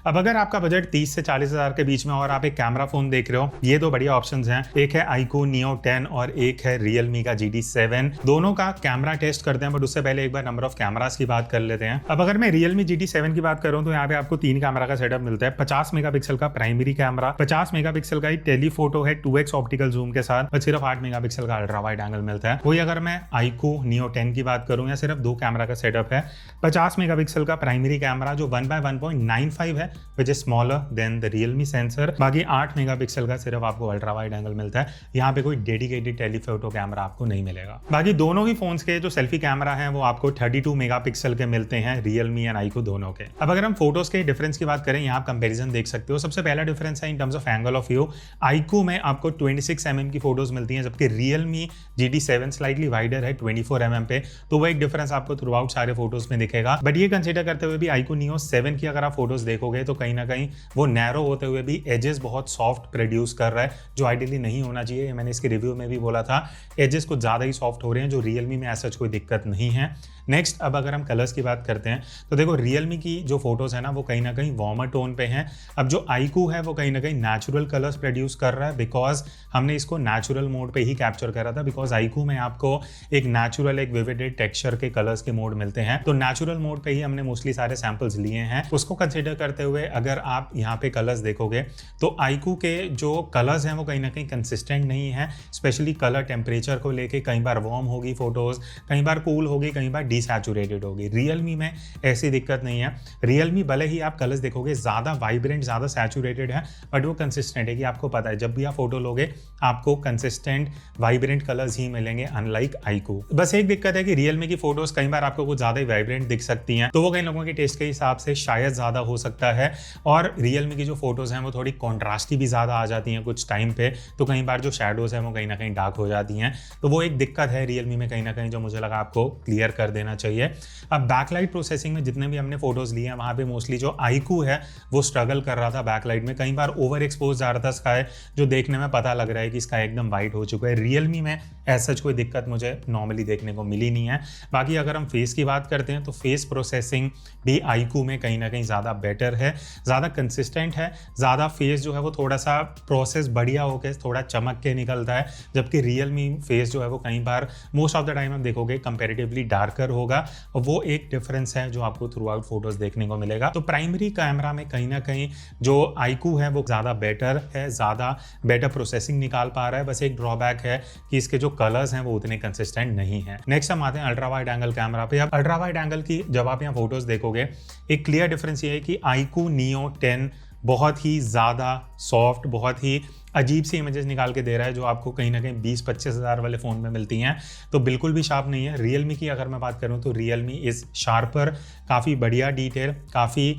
अब अगर आपका बजट 30 से 40 हज़ार के बीच में और आप एक कैमरा फोन देख रहे हो, ये दो बढ़िया ऑप्शंस हैं। एक है iQOO Neo 10 और एक है Realme का GT7। दोनों का कैमरा टेस्ट करते हैं, बट उससे पहले एक बार नंबर ऑफ कैमरास की बात कर लेते हैं। अब अगर मैं Realme GT7 की बात करूं तो यहाँ पे आपको 3 कैमरा का सेटअप मिलता है। 50 मेगापिक्सल का प्राइमरी कैमरा, 50 मेगापिक्सल का टेलीफोटो है 2x ऑप्टिकल जूम के साथ, और सिर्फ 8 मेगापिक्सल का अल्ट्रा वाइड एंगल मिलता है। वही अगर मैं iQOO Neo 10 की बात करूं, या सिर्फ 2 कैमरा का सेटअप है। 50 मेगापिक्सल का प्राइमरी कैमरा जो 1/1.95 है, which is smaller than the Realme sensor. बाकी 8 मेगापिक्सल का सिर्फ आपको अल्ट्रा वाइड एंगल मिलता है। यहाँ पे कोई डेडिकेटेड टेलीफोटो कैमरा आपको नहीं मिलेगा। बाकी दोनों ही फोन्स के जो सेल्फी कैमरा है वो आपको 32 मेगापिक्सल के मिलते हैं, Realme एंड iQOO दोनों के। अब अगर हम फोटोज के डिफरेंस की बात करें, यहाँ आप कंपैरिजन देख सकते हो। सबसे पहला डिफरेंस है in terms of angle of view. iQOO में आपको 26 mm की फोटोज मिलती हैं, जबकि Realme GT7 स्लाइटली वाइडर है 24 mm पे। तो वो एक डिफरेंस आपको थ्रू आउट सारे फोटोज में दिखेगा। बट ये कंसिडर करते हुए भी iQOO Neo 7 की अगर आप फोटोज देखोगे तो कहीं ना कहीं वो नैरो होते हुए भी एजेस बहुत सॉफ्ट प्रोड्यूस कर रहा है, जो आइडियली नहीं होना चाहिए। मैंने इसके रिव्यू में भी बोला था, एजेस कुछ ज़्यादा ही सॉफ्ट हो रहे हैं, जो Realme में ऐसा कोई दिक्कत नहीं है। नेक्स्ट, अब अगर हम कलर्स की बात करते हैं तो देखो Realme की जो फोटोज है ना वो कहीं ना कहीं वार्मर टोन पे हैं। अब जो iQOO है वो कहीं ना कहीं नेचुरल कलर्स प्रोड्यूस कर रहा है, बिकॉज हमने इसको नेचुरल मोड पे ही कैप्चर करा था। बिकॉज iQOO में आपको एक नेचुरल, एक विविडेड टेक्सचर के कलर्स के मोड मिलते हैं, तो नेचुरल मोड पे ही हमने मोस्टली सारे सैंपल्स लिए हैं। उसको कंसिडर करते हुए अगर आप यहाँ पे कलर्स देखोगे तो iQOO के जो कलर्स हैं वो कहीं ना कहीं कंसिस्टेंट नहीं है। स्पेशली कलर टेम्परेचर को लेके कई बार वार्म होगी फोटोज, कई बार कूल होगी, कई बार डिसैचुरेटेड होगी। Realme में ऐसी दिक्कत नहीं है। Realme भले ही आप कलर्स देखोगे ज़्यादा वाइब्रेंट, ज़्यादा सैचुरेटेड है, बट वो कंसिस्टेंट है कि आपको पता है जब भी आप फोटो लोगे आपको कंसिस्टेंट वाइब्रेंट कलर्स ही मिलेंगे, अनलाइक iQOO। बस एक दिक्कत है कि Realme की फोटोज कई बार आपको कुछ ज़्यादा ही वाइब्रेंट दिख सकती हैं, तो वो कई लोगों के टेस्ट के हिसाब से शायद ज़्यादा हो सकता है। और Realme की जो फोटोज हैं वो थोड़ी कॉन्ट्रास्टी भी ज़्यादा आ जाती हैं कुछ टाइम पे, तो कई बार जो शेडोज हैं वो कहीं ना कहीं डार्क हो जाती हैं। तो वो एक दिक्कत है Realme में कहीं ना कहीं, जो मुझे लगा आपको क्लियर कर देना चाहिए। अब बैकलाइट प्रोसेसिंग में जितने भी हमने फोटोज लिए हैं वहाँ पे मोस्टली जो iQOO है वो स्ट्रगल कर रहा था बैकलाइट में। कई बार ओवर एक्सपोज जा रहा था स्काई, जो देखने में पता लग रहा है कि स्काई एकदम वाइट हो चुका है। Realme में ऐसा कोई दिक्कत मुझे नॉर्मली देखने को मिली नहीं है। बाकी अगर हम फेस की बात करते हैं तो फेस प्रोसेसिंग भी iQOO में कहीं ना कहीं ज़्यादा बेटर है, ज़्यादा कंसिस्टेंट है, ज़्यादा फेस जो है वो थोड़ा सा प्रोसेस बढ़िया होकर थोड़ा चमक के निकलता है। जबकि Realme फेस जो है वो कई बार मोस्ट ऑफ द टाइम आप देखोगे कंपेरेटिवली डार्कर होगा, और वो एक डिफरेंस है जो आपको थ्रू आउट फोटोज देखने को मिलेगा। तो प्राइमरी कैमरा में कहीं ना कहीं जो iQOO है वो ज़्यादा बेटर है, ज़्यादा बेटर प्रोसेसिंग निकाल पा रहा है। बस एक ड्रॉबैक है कि इसके जो कलर्स हैं वो उतने कंसिस्टेंट नहीं है। नेक्स्ट हम आते हैं अल्ट्रा वाइड एंगल कैमरा पे। अब अल्ट्रा वाइड एंगल की जब आप यहाँ फोटोज देखोगे, एक क्लियर डिफरेंस ये है कि iQOO Neo 10 बहुत ही ज़्यादा सॉफ्ट, बहुत ही अजीब सी इमेजेस निकाल के दे रहा है, जो आपको कहीं ना कहीं 20-25 हज़ार वाले फ़ोन में मिलती हैं, तो बिल्कुल भी शार्प नहीं है। Realme की अगर मैं बात करूं तो Realme इज़ शार्पर, काफ़ी बढ़िया डिटेल, काफ़ी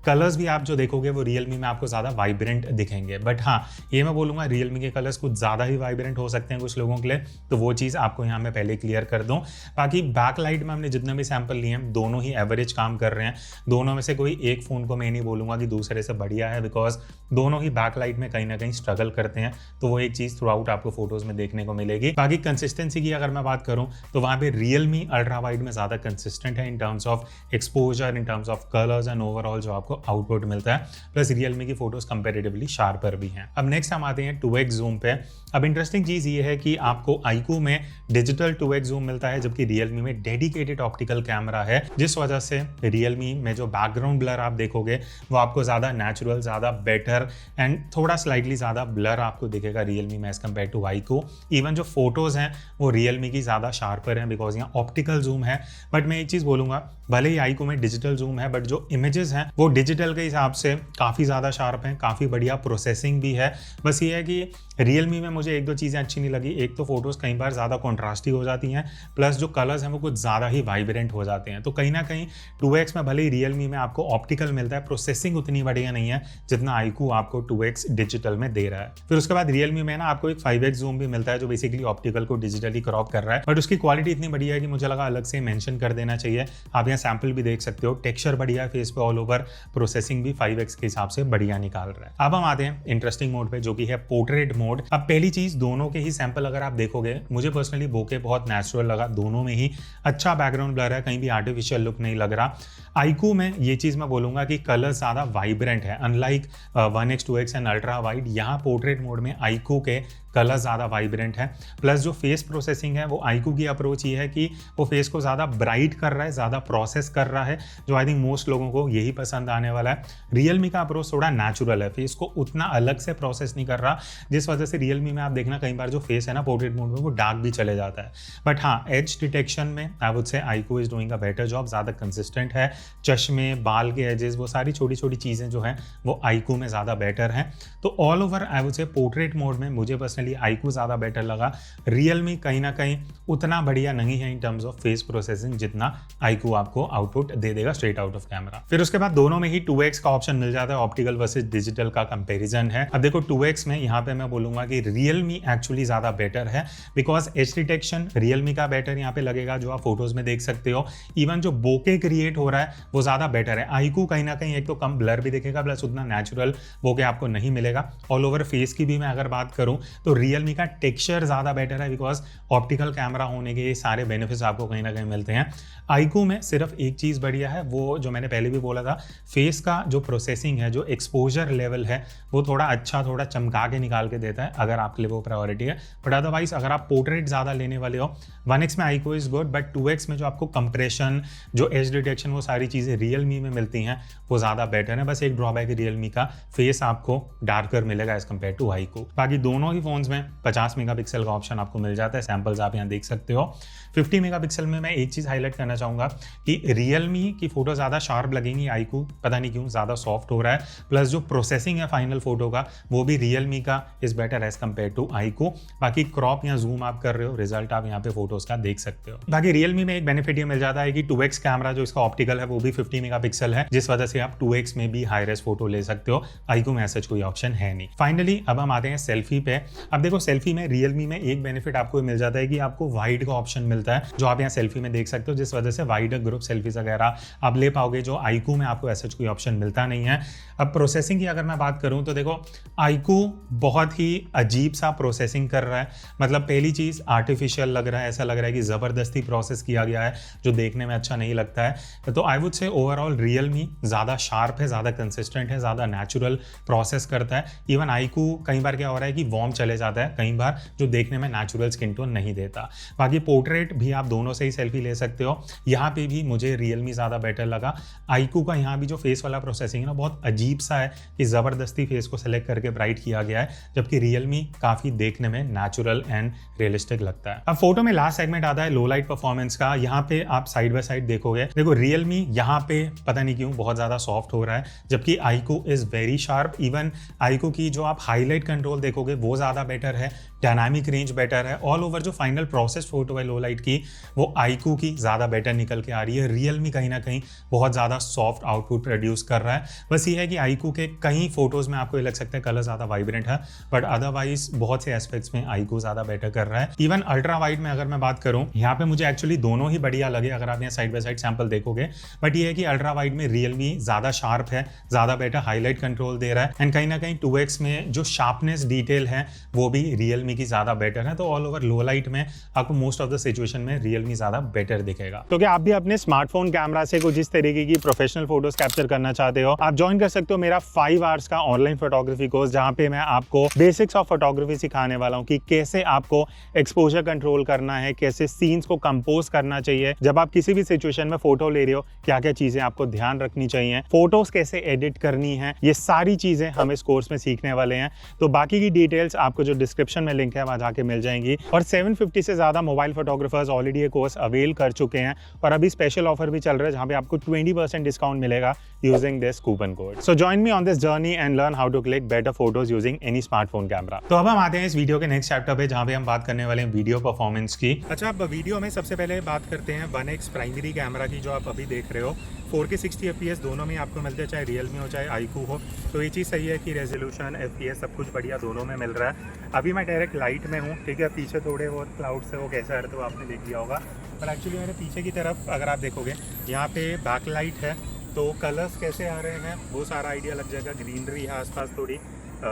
कलर्स भी आप जो देखोगे वो Realme में आपको ज़्यादा वाइब्रेंट दिखेंगे। बट हाँ, ये मैं बोलूँगा Realme के कलर्स कुछ ज़्यादा ही वाइब्रेंट हो सकते हैं कुछ लोगों के लिए, तो वो चीज़ आपको यहाँ मैं पहले क्लियर कर दूँ। बाकी बैक लाइट में हमने जितने भी सैम्पल लिए हैं दोनों ही एवरेज काम कर रहे हैं। दोनों में से कोई एक फ़ोन को मैं नहीं बोलूँगा कि दूसरे से बढ़िया है, बिकॉज दोनों ही बैक लाइट में कहीं ना कहीं स्ट्रगल करते हैं, तो वो एक चीज़ थ्रू आउट आपको फोटोज में देखने को मिलेगी। बाकी कंसिस्टेंसी की अगर मैं बात करूं तो वहाँ पे Realme अल्ट्रा वाइड में ज़्यादा कंसिस्टेंट है in terms of exposure, in terms of colours and overall जो आपको आउटपुट मिलता है। प्लस Realme की फोटोज कंपेरेटिवली शार्पर भी हैं। अब नेक्स्ट हम आते हैं 2x जूम पे। अब इंटरेस्टिंग चीज़ ये है कि आपको iQOO में डिजिटल 2x जूम मिलता है, जबकि Realme में डेडिकेटेड ऑप्टिकल कैमरा है, जिस वजह से Realme में जो बैकग्राउंड ब्लर आप देखोगे वो आपको ज़्यादा नेचुरल, ज़्यादा बेटर एंड थोड़ा स्लाइटली ज़्यादा ब्लर आपको दिखेगा Realme में as compared to iQOO। Even जो फोटोज़ हैं वो Realme की ज़्यादा शार्पर हैं, बिकॉज यहाँ ऑप्टिकल जूम है। बट मैं एक चीज़ बोलूँगा, भले ही iQOO में डिजिटल जूम है, बट जो इमेजेस हैं वो डिजिटल के हिसाब से काफ़ी ज़्यादा शार्प हैं, काफ़ी बढ़िया प्रोसेसिंग भी है। बस ये है कि Realme में मुझे एक दो चीज़ें अच्छी नहीं लगी। एक तो फोटोज़ कई बार ज़्यादा कॉन्ट्रास्टी हो जाती हैं, प्लस जो कलर्स हैं वो कुछ ज़्यादा ही वाइब्रेंट हो जाते हैं। तो कहीं ना कहीं 2x में भले ही Realme में आपको ऑप्टिकल मिलता है, प्रोसेसिंग उतनी बढ़िया नहीं है जितना iQOO आपको 2x डिजिटल में दे रहा है। है। फिर उसके बाद Realme में ना आपको एक 5x जूम भी मिलता है जो बेसिकली ऑप्टिकल को डिजिटली क्रॉप कर रहा है, बट उसकी क्वालिटी इतनी बढ़िया है कि मुझे लगा अलग से मेंशन कर देना चाहिए। आप यहाँ सैंपल भी देख सकते हो, टेक्सचर बढ़िया है फेस पे ऑल ओवर, प्रोसेसिंग भी 5x के हिसाब से बढ़िया निकाल रहा है। अब हम आते हैं इंटरेस्टिंग मोड पे जो कि है पोर्ट्रेट मोड। अब पहली चीज, दोनों के ही सैंपल अगर आप देखोगे, मुझे पर्सनली बोके बहुत नेचुरल लगा, दोनों में ही अच्छा बैकग्राउंड ब्लर है, कहीं भी आर्टिफिशियल लुक नहीं लग रहा। आईक्यू में ये चीज मैं बोलूंगा कि कलर ज्यादा वाइब्रेंट है, unlike 1x 2x and ultra wide, यहाँ पोर्ट्रेट मोड में आईक्यू के कलर ज़्यादा वाइब्रेंट है। प्लस जो फेस प्रोसेसिंग है वो आईक्यू की अप्रोच ये है कि वो फेस को ज़्यादा ब्राइट कर रहा है, ज़्यादा प्रोसेस कर रहा है, जो आई थिंक मोस्ट लोगों को यही पसंद आने वाला है। रियलमी का अप्रोच थोड़ा नेचुरल है, फेस को उतना अलग से प्रोसेस नहीं कर रहा, जिस वजह से रियलमी में आप देखना कई बार जो फेस है ना पोर्ट्रेट मोड में वो डार्क भी चले जाता है। बट हाँ, एज डिटेक्शन में I would say IQ is doing a better job, ज़्यादा कंसिस्टेंट है। चश्मे, बाल के एजेस, वो सारी छोटी छोटी चीज़ें जो हैं वो आईक्यू में ज़्यादा बेटर हैं। तो all over I would say portrait mode में मुझे पर्सनली आईक्यू ज़्यादा बेटर लगा। रियलमी कहीं ना कहीं उतना बढ़िया नहीं है in terms of face processing जितना आईक्यू आपको आउटपुट दे देगा स्ट्रेट आउट ऑफ कैमरा। फिर उसके बाद दोनों में ही 2x का ऑप्शन मिल जाता है, ऑप्टिकल वर्सेस डिजिटल का कंपैरिजन है। अब देखो 2x में यहाँ पे मैं बोलूंगा कि रियलमी एक्चुअली ज़्यादा बेटर है, बिकॉज एज डिटेक्शन रियलमी का बेटर यहाँ पे लगेगा, जो आप फोटोज में देख सकते हो। इवन जो बोके क्रिएट हो रहा है वो ज़्यादा बेटर है। आईक्यू कहीं ना कहीं एक तो कम ब्लर भी दिखेगा, प्लस उतना नेचुरल बोके आपको नहीं मिलेगा। ऑल ओवर फेस की भी मैं अगर बात करूँ तो रियलमी का टेक्सचर ज़्यादा बेटर है, बिकॉज ऑप्टिकल कैमरा होने के सारे बेनिफिट्स आपको कहीं ना कहीं मिलते हैं। आईक्यू में सिर्फ एक चीज़ बढ़िया है, वो जो मैंने पहले भी बोला था, फेस का जो प्रोसेसिंग है, जो एक्सपोजर लेवल है वो थोड़ा अच्छा, थोड़ा चमका के निकाल के देता है, अगर आपके लिए वो प्रायोरिटी है। बट अदरवाइज अगर आप पोर्ट्रेट ज़्यादा लेने वाले हो, 1x में IQ is good, but 2x में जो आपको कंप्रेशन, जो एज डिटेक्शन, वो सारी चीज़ें रियलमी में मिलती हैं वो ज़्यादा बेटर है। बस एक ड्रॉबैक रियलमी का, फेस आपको डार्कर मिलेगा एज कम्पेयर टू आईक्यू। बाकी दोनों ही फोन्स में 50 मेगापिक्सल का ऑप्शन आपको मिल जाता है, सैंपल्स आप यहाँ देख सकते हो। 50 मेगापिक्सल में मैं एक चीज़ हाईलाइट करना चाहूँगा कि रियलमी की फोटो ज़्यादा शार्प लगेंगी, आईक्यू पता नहीं क्यों ज़्यादा सॉफ्ट हो रहा है। प्लस जो प्रोसेसिंग है फाइनल फोटो का वो भी रियलमी का is better as compared to iQOO. बाकी क्रॉप या जूम आप कर रहे हो, रिजल्ट आप यहाँ पे फोटोज का देख सकते हो। बाकी रियलमी में एक बेनिफिट ये मिल जाता है कि 2x कैमरा जो इसका ऑप्टिकल है वो भी 50 मेगापिक्सल है, जिस वजह से आप 2x में भी हाई रेस फोटो ले सकते हो। आईक्यू में ऐसा कोई ऑप्शन है नहीं। फाइनली अब हम आते हैं सेल्फी पे। अब देखो सेल्फी में रियलमी में एक बेनिफिट आपको मिल जाता है कि आपको वाइड का ऑप्शन मिलता है, जो आप यहाँ सेल्फी में देख सकते हो, जिस वजह से वाइड ग्रुप सेल्फीज वगैरह आप ले पाओगे, जो आईक्यू में आपको ऐसा कोई ऑप्शन मिलता नहीं है। अब प्रोसेसिंग की अगर मैं बात करूं तो देखो आईक्यू बहुत ही अजीब सा प्रोसेसिंग कर रहा है, मतलब पहली चीज़ आर्टिफिशियल लग रहा है, ऐसा लग रहा है कि ज़बरदस्ती प्रोसेस किया गया है, जो देखने में अच्छा नहीं लगता है। तो I would say overall Realme ज़्यादा शार्प है, ज़्यादा कंसिस्टेंट है, ज़्यादा नेचुरल प्रोसेस करता है। इवन आईक्यू कई बार क्या हो रहा है कि वार्म चले जाता है कई बार, जो देखने में नेचुरल स्किन टोन नहीं देता। बाकी पोर्ट्रेट भी आप दोनों से ही सेल्फी ले सकते हो, यहाँ पे भी मुझे रियलमी ज़्यादा बेटर लगा। आईक्यू का यहाँ भी जो फेस वाला प्रोसेसिंग है ना बहुत अजीब सा है कि ज़बरदस्ती फेस को सेलेक्ट करके ब्राइट किया गया है, जबकि रियलमी काफ़ी देखने में नेचुरल एंड रियलिस्टिक लगता है। अब फोटो में लास्ट सेगमेंट आता है लो लाइट परफॉर्मेंस का। यहाँ पे आप साइड बाय साइड देखोगे, देखो रियलमी यहाँ पे पता नहीं क्यों बहुत ज़्यादा सॉफ्ट हो रहा है, जबकि IQ is very sharp. Even IQ की जो आप हाईलाइट कंट्रोल देखोगे वो ज़्यादा बेटर है, डायनामिक रेंज बेटर है। ऑल ओवर जो फाइनल प्रोसेस फोटो है लो लाइट की वो आईक्यू की ज़्यादा बेटर निकल के आ रही है। रियलमी कहीं ना कहीं बहुत ज़्यादा सॉफ्ट आउटपुट प्रोड्यूस कर रहा है। बस ये है कि आईक्यू के कई फोटोज़ में आपको ये लग सकता है कलर ज़्यादा वाइब्रेंट है, बट अदरवाइज बहुत से एस्पेक्ट्स में आईक्यू ज़्यादा बेटर कर रहा है। इवन अल्ट्रा वाइड में अगर मैं बात करूँ, यहाँ पे मुझे एक्चुअली दोनों ही बढ़िया लगे अगर आप यहाँ साइड बाय साइड सैंपल देखोगे। बट ये है कि अल्ट्रा वाइड में रियलमी ज़्यादा शार्प है, ज़्यादा बेटर हाईलाइट कंट्रोल दे रहा है, एंड कहीं ना कहीं 2x में जो शार्पनेस डिटेल है वो भी रियलमी की ज़्यादा बेटर है। तो ऑल ओवर लो लाइट में आपको मोस्ट ऑफ द सिचुएशन में रियलमी ज़्यादा बेटर दिखेगा। तो क्या आप भी अपने स्मार्टफोन कैमरा से कुछ इस तरीके की प्रोफेशनल फोटोज कैप्चर करना चाहते हो, आप ज्वाइन कर सकते हो मेरा 5 आवर्स का ऑनलाइन फोटोग्राफी कोर्स, जहां पे मैं आपको बेसिक्स ऑफ फोटोग्राफी सिखाने वाला हूं कि कैसे आपको एक्सपोजर कंट्रोल करना है, कैसे सीन्स को कंपोज करना चाहिए, जब आप किसी भी सिचुएशन में फोटो ले रहे हो क्या क्या चीजें आपको ध्यान रखनी चाहिए, फोटोज कैसे एडिट करनी है, ये सारी चीजें हम इस कोर्स में सीखने वाले हैं। तो बाकी की डिटेल्स आपको जो डिस्क्रिप्शन में लिंक है वहां जाके मिल जाएंगी। और 750 से ज्यादा मोबाइल फोटोग्राफर्स ऑलरेडी ये कोर्स अवेल कर चुके हैं, और अभी स्पेशल ऑफर भी चल रहा है जहां पे आपको 20% डिस्काउंट मिलेगा using this coupon code. So join me on this journey and learn how to click better photos using any smartphone camera. तो अब हम आते हैं इस वीडियो के नेक्स्ट चैप्टर पे, जहां पे हम बात करने वाले हैं वीडियो परफॉर्मेंस की। अच्छा, अब वीडियो में सबसे पहले बात करते हैं 1x प्राइमरी कैमरा की, जो आप अभी देख रहे हो। 4K 60 FPS दोनों में आपको मिलते हैं, चाहे रियलमी हो चाहे आईकू हो। तो ये चीज़ सही है कि रेजोल्यूशन FPS सब कुछ बढ़िया दोनों में मिल रहा है। अभी मैं डायरेक्ट लाइट में हूँ, ठीक है। पीछे थोड़े बहुत क्लाउड से वो कैसा है तो आपने देख लिया होगा, पर एक्चुअली मेरे पीछे की तरफ अगर आप देखोगे यहाँ पे बैक लाइट है, तो कलर्स कैसे आ रहे हैं वो सारा आइडिया लग जाएगा। ग्रीनरी है आसपास, थोड़ी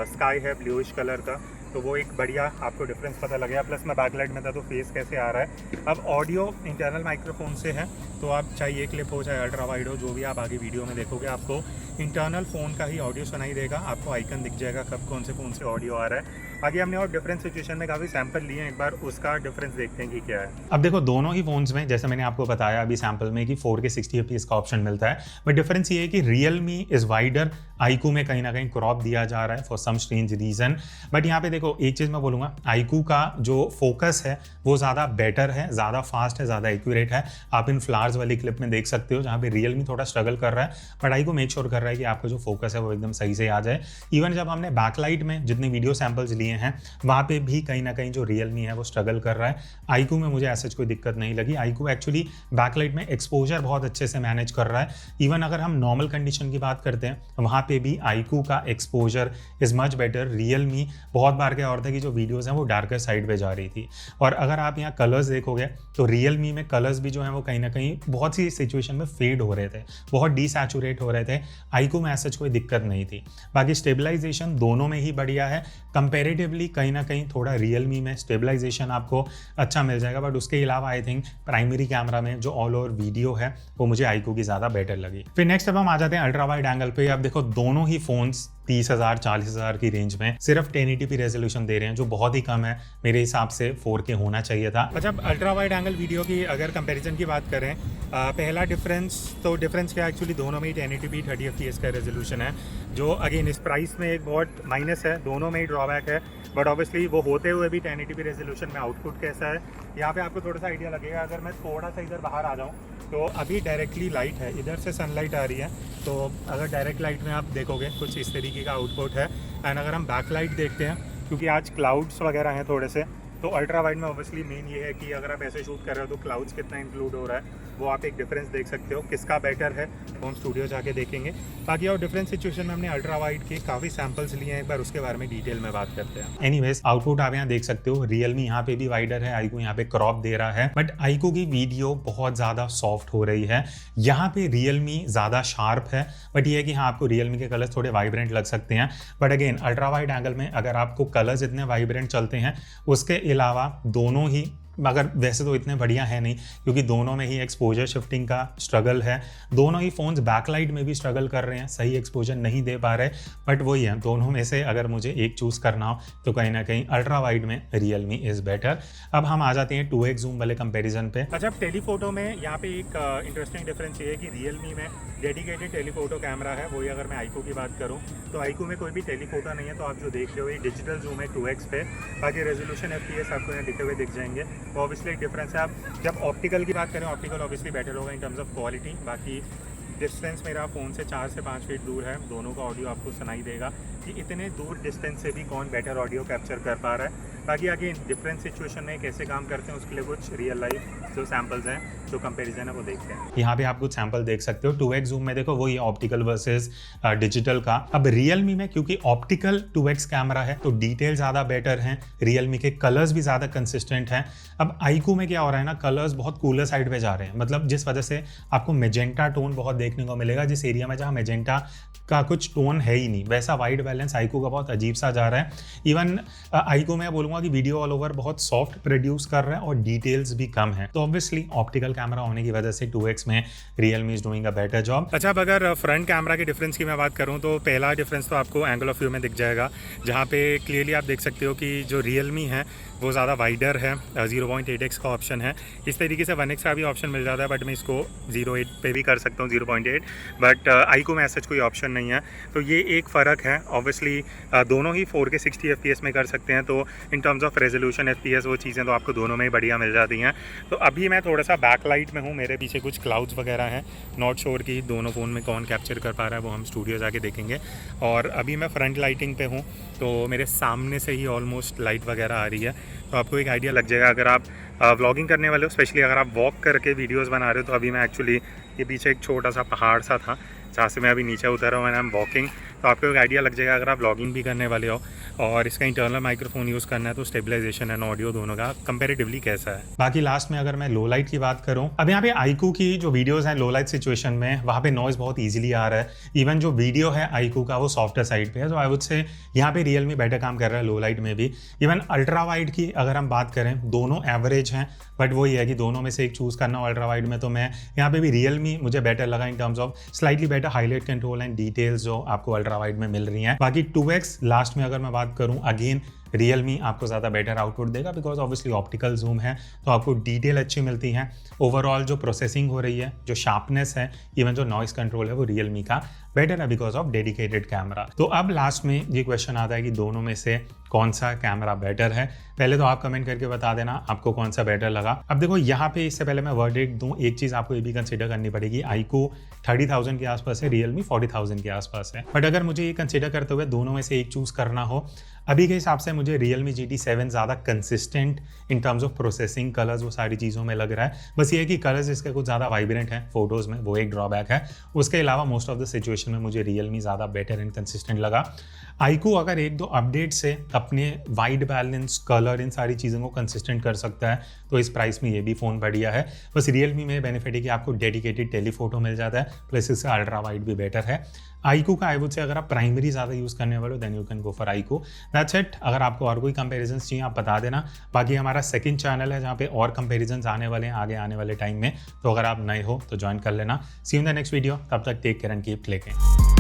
स्काई है ब्लूइश कलर का, तो वो एक बढ़िया आपको डिफरेंस पता लगेगा। प्लस मैं बैकलाइट में था तो फेस कैसे आ रहा है। अब ऑडियो इंटरनल माइक्रोफोन से है, तो आप चाहे ये क्लिप हो चाहे अल्ट्रा वाइड हो, जो भी आप आगे वीडियो में देखोगे आपको इंटरनल फ़ोन का ही ऑडियो सुनाई देगा। आपको आइकन दिख जाएगा कब कौन से फ़ोन से ऑडियो आ रहा है। आगे हमने और डिफरेंट सिचुएशन में काफ़ी सैंपल लिए हैं, एक बार उसका डिफरेंस देखते हैं कि क्या है। अब देखो दोनों ही फ़ोन्स में जैसे मैंने आपको बताया अभी सैंपल में कि 4K 60 FPS का ऑप्शन मिलता है, बट डिफरेंस ये है कि रियलमी इज़ वाइडर, आईकू में कहीं ना कहीं क्रॉप दिया जा रहा है for some strange reason. But यहाँ पे देखो एक चीज़ मैं बोलूँगा, आईकू का जो फोकस है वो ज़्यादा बेटर है, ज़्यादा फास्ट है, ज़्यादा एक्यूरेट है। आप इन फ्लावर्स वाली क्लिप में देख सकते हो जहाँ पे रियलमी थोड़ा स्ट्रगल कर रहा है, बट आईकू मेक श्योर कर रहा है कि आपका जो फोकस है वो एकदम सही से आ जाए। इवन जब हमने बैकलाइट में जितने वीडियो सैंपल्स लिए हैं वहाँ पे भी कहीं ना कहीं जो रियलमी है वो स्ट्रगल कर रहा है। आईकू में मुझे ऐसा कोई दिक्कत नहीं लगी। आईकू एक्चुअली बैकलाइट में एक्सपोजर बहुत अच्छे से मैनेज कर रहा है। इवन अगर हम नॉर्मल कंडीशन की बात करते हैं वहाँ पे भी आईकू का exposure is much better. Realme बहुत बार क्या और था कि जो वीडियोज़ हैं वो डार्कर साइड पे जा रही थी। और अगर आप यहाँ कलर्स देखोगे तो रियलमी में कलर्स भी जो हैं वो कहीं ना कहीं बहुत सी सिचुएशन में फेड हो रहे थे, बहुत डीसैचुरेट हो रहे थे। आईकू में ऐसा कोई दिक्कत नहीं थी। बाकी स्टेबलाइजेशन दोनों में ही बढ़िया है। कंपैरेटिवली कहीं ना कहीं थोड़ा रियलमी में स्टेबलाइजेशन आपको अच्छा मिल जाएगा, बट उसके अलावा आई थिंक प्राइमरी कैमरा में जो ऑल ओवर वीडियो है वो मुझे आईकू की ज़्यादा बेटर लगी। फिर नेक्स्ट अब हम आ जाते हैं अल्ट्रा वाइड एंगल पे। अब देखो दोनों ही फोन्स 30,000 40,000 की रेंज में सिर्फ 1080p रेजोल्यूशन दे रहे हैं, जो बहुत ही कम है मेरे हिसाब से। 4K होना चाहिए था। अच्छा, अल्ट्रा वाइड एंगल वीडियो की अगर कंपैरिजन की बात करें, पहला डिफरेंस क्या एक्चुअली दोनों में ही 1080p 30 FPS का रेजोल्यूशन है, जो अगेन इस प्राइस में एक बहुत माइनस है। दोनों में ही ड्रॉबैक है, बट ऑब्वियसली वो होते हुए भी 1080p रेजोल्यूशन में आउटपुट कैसा है यहाँ पे आपको थोड़ा सा आइडिया लगेगा। अगर मैं थोड़ा सा इधर बाहर आ जाऊँ तो अभी डायरेक्टली लाइट है, इधर से सनलाइट आ रही है, तो अगर डायरेक्ट लाइट में आप देखोगे कुछ इस तरीके का आउटपुट है। एंड अगर हम बैक लाइट देखते हैं, क्योंकि आज क्लाउड्स वगैरह हैं थोड़े से, तो अल्ट्रा वाइड में ऑब्वियसली मेन ये है कि अगर आप ऐसे शूट कर रहे हो तो क्लाउड्स कितना इंक्लूड हो रहा है वो आप एक डिफरेंस देख सकते हो। किसका बेटर है वो हम स्टूडियो जाके देखेंगे। बाकी और डिफरेंट सिचुएशन में हमने अल्ट्रा वाइड के काफ़ी सैंपल्स लिए हैं, एक बार उसके बारे में डिटेल में बात करते हैं। एनीवेज आउटपुट आप यहाँ देख सकते हो, रियलमी यहाँ पे भी वाइडर है, आईकू यहाँ पे क्रॉप दे रहा है, बट आईकू की वीडियो बहुत ज़्यादा सॉफ्ट हो रही है। यहाँ पे रियलमी ज़्यादा शार्प है, बट ये है कि हाँ आपको रियलमी के कलर्स थोड़े वाइब्रेंट लग सकते हैं। But again ultra wide angle में अगर आपको कलर्स इतने वाइब्रेंट चलते हैं, उसके अलावा दोनों ही, मगर वैसे तो इतने बढ़िया है नहीं क्योंकि दोनों में ही एक्सपोजर शिफ्टिंग का स्ट्रगल है। दोनों ही फ़ोन्स बैकलाइट में भी स्ट्रगल कर रहे हैं, सही एक्सपोजर नहीं दे पा रहे। बट वही है, दोनों में से अगर मुझे एक चूज़ करना हो तो कहीं ना कहीं अल्ट्रा वाइड में रियलमी इज़ बेटर। अब हम आ जाते हैं 2x जूम वाले कंपेरिजन पे। अच्छा, टेलीफोटो में यहाँ पे एक इंटरेस्टिंग डिफरेंस ये है कि रियलमी में डेडिकेटेड टेलीफोटो कैमरा है, वही अगर मैं आईकू की बात करूँ तो आईकू में कोई भी टेलीफोटो नहीं है। तो आप जो देख रहे हो ये डिजिटल जूम है 2x पे। बाकी रेजोल्यूशन FPS आपको यहाँ लिखे हुए दिख जाएंगे, वो ऑब्वियसली एक डिफरेंस है। आप जब ऑप्टिकल की बात करें, ऑप्टिकल ऑब्वियसली बेटर होगा इन टर्म्स ऑफ क्वालिटी। बाकी डिस्टेंस मेरा फ़ोन से 4 से 5 फीट दूर है, दोनों का ऑडियो आपको सुनाई देगा कि इतने दूर डिस्टेंस से भी कौन बेटर ऑडियो कैप्चर कर पा रहा है। बाकी अगेन डिफरेंट सिचुएशन में कैसे काम करते हैं उसके लिए कुछ रियल लाइफ जो सैम्पल्स हैं, जो कंपैरिजन है वो देखते हैं। यहाँ पे आप कुछ सैंपल देख सकते हो। 2x जूम में देखो वही ऑप्टिकल वर्सेस डिजिटल का। अब रियलमी में क्योंकि ऑप्टिकल 2x कैमरा है तो डिटेल ज़्यादा बेटर हैं, रियलमी के कलर्स भी ज़्यादा कंसिस्टेंट हैं। अब आईकू में क्या हो रहा है ना, कलर्स बहुत कूलर साइड पे जा रहे हैं, मतलब जिस वजह से आपको मेजेंटा टोन बहुत देखने को मिलेगा जिस एरिया में जहाँ मेजेंटा का कुछ टोन है ही नहीं, वैसा वाइट बैलेंस आईकू का बहुत अजीब सा जा रहा है। इवन आईकू में बोलूँगा कि वीडियो ऑल ओवर बहुत सॉफ्ट प्रोड्यूस कर रहा है और डिटेल्स भी कम है। तो ऑब्वियसली ऑप्टिकल कैमरा होने की वजह से 2x में Realme is doing a better job. अच्छा, अब अगर फ्रंट कैमरा के डिफरेंस की मैं बात करूँ तो पहला डिफरेंस तो आपको एंगल ऑफ व्यू में दिख जाएगा, जहाँ पे क्लियरली आप देख सकते हो कि जो रियलमी है वो ज़्यादा वाइडर है, 0.8x का ऑप्शन है। इस तरीके से 1x का भी ऑप्शन मिल जाता है, बट मैं इसको 0.8 पे भी कर सकता हूँ 0.8, बट आईकू में ऐसा कोई ऑप्शन नहीं है। तो ये एक फ़र्क है। ऑब्वियसली दोनों ही 4K 60 FPS में कर सकते हैं, तो in terms of resolution FPS वो चीज़ें तो आपको दोनों में ही बढ़िया मिल जाती हैं। तो अभी मैं थोड़ा सा बैक बैकलाइट में हूँ, मेरे पीछे कुछ क्लाउड्स वगैरह हैं, नॉट श्योर कि दोनों फ़ोन में कौन कैप्चर कर पा रहा है, वो हम स्टूडियो जाके देखेंगे। और अभी मैं फ्रंट लाइटिंग पे हूँ, तो मेरे सामने से ही ऑलमोस्ट लाइट वगैरह आ रही है, तो आपको एक आइडिया लग जाएगा अगर आप व्लॉगिंग करने वाले हो, स्पेशली अगर आप वॉक करके वीडियोस बना रहे हो। तो अभी मैं एक्चुअली, ये पीछे एक छोटा सा पहाड़ सा था जहाँ से मैं अभी नीचे उतरा हूँ, एंड आई एम वॉकिंग, तो आपको एक आइडिया लग जाएगा अगर आप व्लॉगिंग भी करने वाले हो और इसका इंटरनल माइक्रोफोन यूज़ करना है तो स्टेबलाइजेशन एंड ऑडियो दोनों का कंपैरेटिवली कैसा है। बाकी लास्ट में अगर मैं लो लाइट की बात करूँ, अब यहाँ पे iQOO की जो वीडियोस हैं लो लाइट सिचुएशन में, वहाँ पे नॉइज़ बहुत ईजिली आ रहा है। इवन जो वीडियो है iQOO का वो सॉफ्टवेयर साइड पे है, तो आई वुड से यहाँ पे Realme बेटर काम कर रहा है लो लाइट में भी। इवन अल्ट्रा वाइड की अगर हम बात करें, दोनों एवरेज हैं, बट वही है कि दोनों में से एक चूज़ करना हो अल्ट्रा वाइड में, तो मैं यहाँ पे भी Realme मुझे बेटर लगा in terms of slightly better highlight control and details जो आपको अल्ट्रा वाइड में मिल रही हैं। बाकी 2x लास्ट में अगर मैं बात करूँ, अगेन Realme आपको ज़्यादा बेटर आउटपुट देगा, बिकॉज ऑब्वियसली ऑप्टिकल जूम है, तो आपको डिटेल अच्छी मिलती हैं। ओवरऑल जो प्रोसेसिंग हो रही है, जो शार्पनेस है, इवन जो नॉइस कंट्रोल है, वो Realme का बेटर है बिकॉज ऑफ डेडिकेटेड कैमरा। तो अब लास्ट में ये क्वेश्चन आता है कि दोनों में से कौन सा कैमरा बेटर है। पहले तो आप कमेंट करके बता देना आपको कौन सा बेटर लगा। अब देखो यहाँ पे, इससे पहले मैं वर्डिक्ट दूं, एक चीज़ आपको ये भी कंसिडर करनी पड़ेगी, iQOO 30,000 के आसपास है, Realme 40,000 के आसपास है। बट अगर मुझे ये कंसिडर करते हुए दोनों में से एक चूज़ करना हो, अभी के हिसाब से मुझे Realme GT7 ज़्यादा consistent in terms of processing, colours, वो सारी चीज़ों में लग रहा है। बस ये है कि कलर्स इसके कुछ ज़्यादा वाइब्रेंट हैं फोटोज़ में, वो एक ड्रॉबैक है। उसके अलावा मोस्ट ऑफ द सिचुएशन में मुझे Realme ज़्यादा बेटर एंड कंसिस्टेंट लगा। iQOO अगर एक दो अपडेट से अपने वाइट बैलेंस, कलर, इन सारी चीज़ों को कंसिस्टेंट कर सकता है, तो इस प्राइस में ये भी फ़ोन बढ़िया है। बस Realme में बेनिफिट है कि आपको डेडिकेटेड टेलीफोटो मिल जाता है, प्लस इसका अल्ट्रा वाइड भी बेटर है। iQOO का आई वुड से अगर आप प्राइमरी ज़्यादा यूज़ करने वाले हो, then you can go for iQOO। That's it. अगर आपको और कोई कंपेरिजन चाहिए आप बता देना। बाकी हमारा सेकंड चैनल है जहाँ पे और कंपेरिजन आने वाले हैं आगे आने वाले टाइम में, तो अगर आप नए हो तो ज्वाइन कर लेना। See you in the next video, तब तक take care and keep clicking.